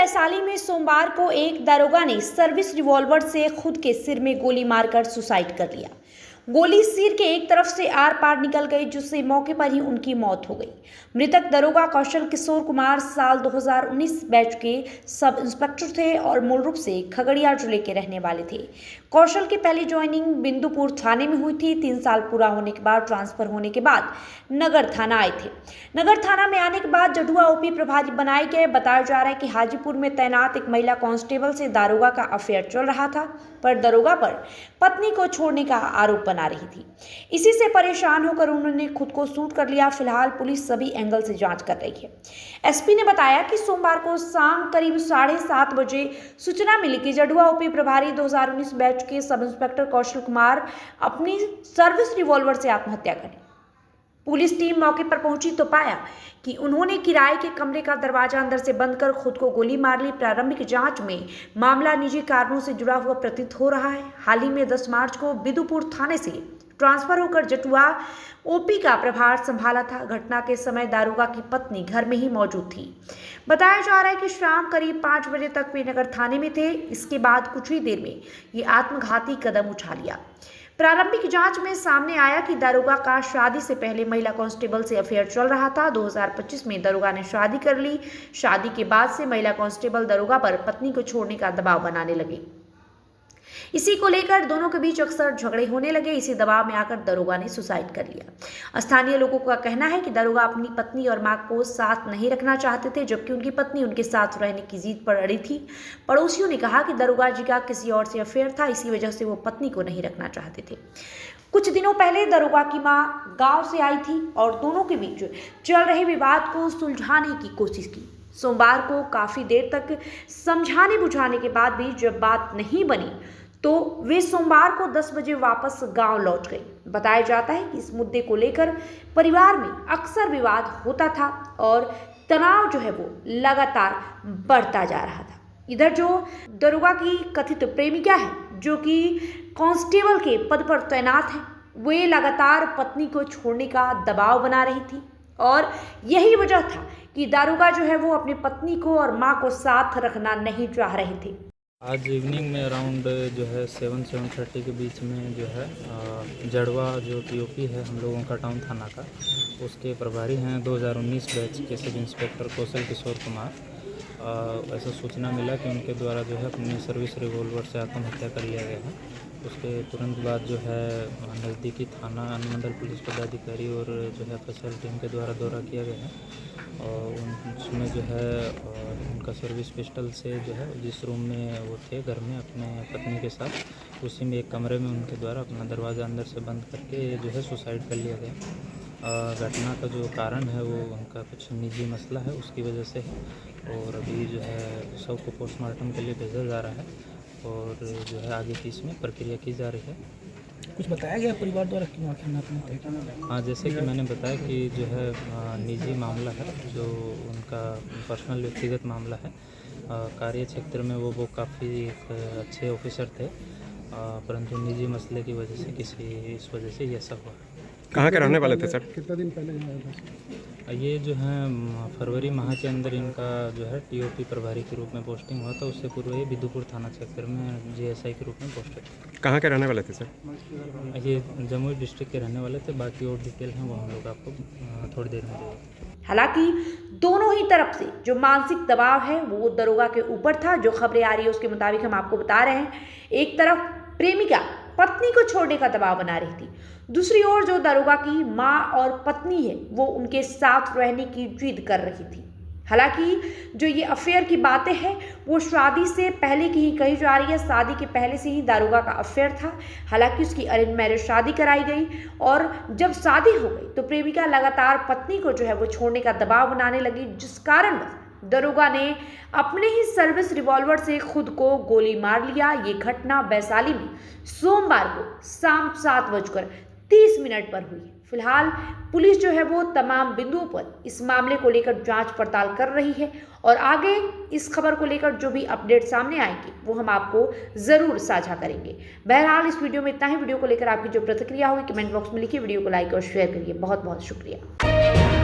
वैशाली में सोमवार को एक दारोगा ने सर्विस रिवॉल्वर से खुद के सिर में गोली मारकर सुसाइड कर लिया। गोली सिर के एक तरफ से आर पार निकल गई, जिससे मौके पर ही उनकी मौत हो गई। मृतक दरोगा कौशल किशोर कुमार साल 2019 बैच के सब इंस्पेक्टर थे और मूल रूप से खगड़िया जिले के रहने वाले थे। कौशल की पहली ज्वाइनिंग बिंदुपुर थाने में हुई थी। 3 साल पूरा होने के बाद ट्रांसफर होने के बाद नगर थाना आए थे। नगर थाना में आने के बाद जडुआ ओपी प्रभारी बनाए गए। बताया जा रहा है कि हाजीपुर में तैनात एक महिला कांस्टेबल से दारोगा का अफेयर चल रहा था, पर दारोगा पर पत्नी को छोड़ने का आरोप बना रही थी। इसी से परेशान होकर उन्होंने खुद को शूट कर लिया। फिलहाल पुलिस सभी एंगल से जांच कर रही है। एसपी ने बताया कि सोमवार को शाम करीब 7:30 बजे सूचना मिली कि जडुआ ओपी प्रभारी 2019 बैच के सब इंस्पेक्टर कौशल कुमार अपनी सर्विस रिवॉल्वर से आत्महत्या करी। पुलिस टीम मौके पर पहुंची तो पाया कि उन्होंने किराए के कमरे का दरवाजा अंदर से बंद कर खुद को गोली मार ली। प्रारंभिक जांच में मामला निजी कारणों से जुड़ा हुआ प्रतीत हो रहा है। हाल ही में 10 मार्च को बिदुपुर थाने से ट्रांसफर होकर जटुआ ओपी का प्रभार संभाला था। घटना के समय दारोगा की पत्नी घर में ही मौजूद थी। बताया जा रहा है कि शाम करीब 5 बजे तक वे नगर थाने में थे। इसके बाद कुछ ही देर में ये आत्मघाती कदम उठा लिया। प्रारंभिक जांच में सामने आया कि दारोगा का शादी से पहले महिला कांस्टेबल से अफेयर चल रहा था। 2025 में दारोगा ने शादी कर ली। शादी के बाद से महिला कांस्टेबल दारोगा पर पत्नी को छोड़ने का दबाव बनाने लगे। इसी को लेकर दोनों के बीच अक्सर झगड़े होने लगे। इसी दबाव में आकर दारोगा ने सुसाइड कर लिया। स्थानीय लोगों का कहना है कि दारोगा अपनी पत्नी और मां को साथ नहीं रखना चाहते थे, जबकि उनकी पत्नी उनके साथ रहने की जिद पर अड़ी थी। पड़ोसियों ने कहा कि दारोगा जी का किसी और से अफेयर था, इसी वजह से वो पत्नी को नहीं रखना चाहते थे। कुछ दिनों पहले दारोगा की मां गांव से आई थी और दोनों के बीच चल रहे विवाद को सुलझाने की कोशिश की। सोमवार को काफी देर तक समझाने बुझाने के बाद भी जब बात नहीं बनी तो वे सोमवार को 10 बजे वापस गांव लौट गए। बताया जाता है कि इस मुद्दे को लेकर परिवार में अक्सर विवाद होता था और तनाव जो है वो लगातार बढ़ता जा रहा था। इधर जो दारोगा की कथित प्रेमिका है, जो कि कांस्टेबल के पद पर तैनात है, वे लगातार पत्नी को छोड़ने का दबाव बना रही थी और यही वजह था कि दारोगा जो है वो अपनी पत्नी को और मां को साथ रखना नहीं चाह रहे थे। आज इवनिंग में अराउंड जो है 7-7:30 के बीच में जो है जड़वा जो पीओपी है हम लोगों का टाउन थाना का, उसके प्रभारी हैं 2019 बैच के सब इंस्पेक्टर कौशल किशोर कुमार। ऐसा सूचना मिला कि उनके द्वारा जो है अपनी सर्विस रिवॉल्वर से आत्महत्या कर लिया गया है। उसके तुरंत बाद जो है नज़दीकी थाना अनुमंडल पुलिस पदाधिकारी और जो है एफएसएल टीम के द्वारा दौरा किया गया है और उसमें जो है उनका सर्विस पिस्टल से जो है जिस रूम में वो थे घर में अपने पत्नी के साथ, उसी में एक कमरे में उनके द्वारा अपना दरवाज़ा अंदर से बंद करके जो है सुसाइड कर लिया गया। घटना का जो कारण है वो उनका कुछ निजी मसला है, उसकी वजह से है और अभी जो है शव को पोस्टमार्टम के लिए भेजा जा रहा है और जो है आगे की इसमें प्रक्रिया की जा रही है। कुछ बताया गया परिवार द्वारा क्यों आखिर आत्महत्या? हाँ, जैसे कि मैंने बताया कि जो है निजी मामला है, जो उनका पर्सनल व्यक्तिगत मामला है। कार्य क्षेत्र में वो काफ़ी एक अच्छे ऑफिसर थे, परंतु निजी मसले की वजह से इस वजह से ये सब हुआ। कहाँ के रहने वाले थे सर? कितना दिन पहले आया था? ये जो है फरवरी माह के अंदर इनका जो है टीओपी प्रभारी के रूप में पोस्टिंग हुआ था। उससे पूर्व ये बिदुपुर थाना क्षेत्र में जीएसआई के रूप में पोस्टेड। कहाँ के रहने वाले थे सर? ये जमुई डिस्ट्रिक्ट के रहने वाले थे। बाकी और डिटेल हैं वो हम लोग आपको थोड़ी देर में देंगे। हालांकि दोनों ही तरफ से जो मानसिक दबाव है वो दारोगा के ऊपर था। जो खबरें आ रही है उसके मुताबिक हम आपको बता रहे हैं, एक तरफ प्रेमिका पत्नी को छोड़ने का दबाव बना रही थी, दूसरी ओर जो दारोगा की मां और पत्नी है वो उनके साथ रहने की जिद कर रही थी। हालांकि जो ये अफेयर की बातें हैं वो शादी से पहले की ही कही जा रही है। शादी के पहले से ही दारोगा का अफेयर था। हालांकि उसकी अरेंज मैरिज शादी कराई गई और जब शादी हो गई तो प्रेमिका लगातार पत्नी को जो है वो छोड़ने का दबाव बनाने लगी, जिस कारण दारोगा ने अपने ही सर्विस रिवॉल्वर से खुद को गोली मार लिया। ये घटना वैशाली में सोमवार को शाम 7:30 पर हुई। फिलहाल पुलिस जो है वो तमाम बिंदुओं पर इस मामले को लेकर जांच पड़ताल कर रही है और आगे इस खबर को लेकर जो भी अपडेट सामने आएंगे वो हम आपको जरूर साझा करेंगे। बहरहाल इस वीडियो में इतना ही। वीडियो को लेकर आपकी जो प्रतिक्रिया होगी कमेंट बॉक्स में लिखिए। वीडियो को लाइक और शेयर करिए। बहुत बहुत शुक्रिया।